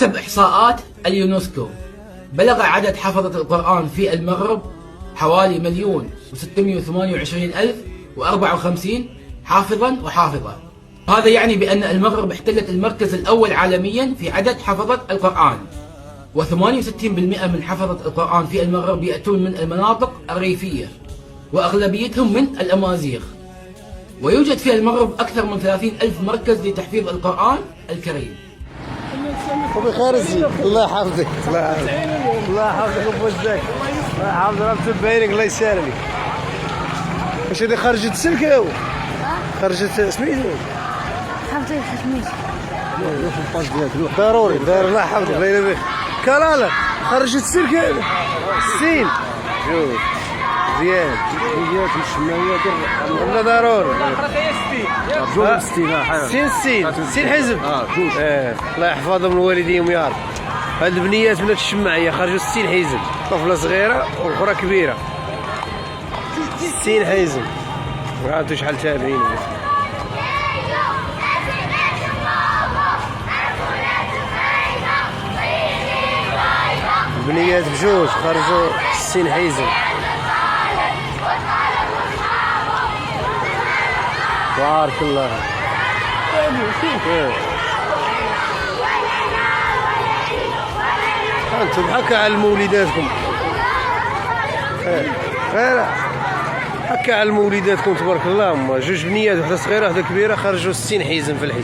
حسب إحصاءات اليونسكو بلغ عدد حفظة القرآن في المغرب حوالي 1,628,054 حافظا وحافظة. هذا يعني بأن المغرب احتلت المركز الأول عالميا في عدد حفظة القرآن، و68% من حفظة القرآن في المغرب يأتون من المناطق الريفية وأغلبيتهم من الأمازيغ. ويوجد في المغرب أكثر من 30,000 مركز لتحفيظ القرآن الكريم. وبخير الزين. الله يحفظك، الله يحفظك، الله يحفظك وبوزك، الله يحفظك، راه متبعينك، الله يسالمك. واش هذه خرجت سلك؟ خرجت سميتو؟ حفظي سميتو. واش الباس ديالك؟ ضروري داير، الله يحفظك، الله يلبيك. كلاله خرجت سلك السين. جوج مزيان. هي الشماليه ولا ضروري. جوج 60 60 حزب. جوج. الله يحفظهم لوالديهم يا رب. هاد البنيات بنات الشماعيه خرجوا 60 حزب، طفله صغيره واخرى كبيره. 60 حزب. عرفتوا شحال تابعين. البنيات بجوج خرجوا 60 حزب. بارك الله. انتم حكى على مولداتكم. حكى على مولداتكم تبارك الله. جوج بنيات، وحده صغيره وحده كبيره، خرجوا 60 حزب في الحزب.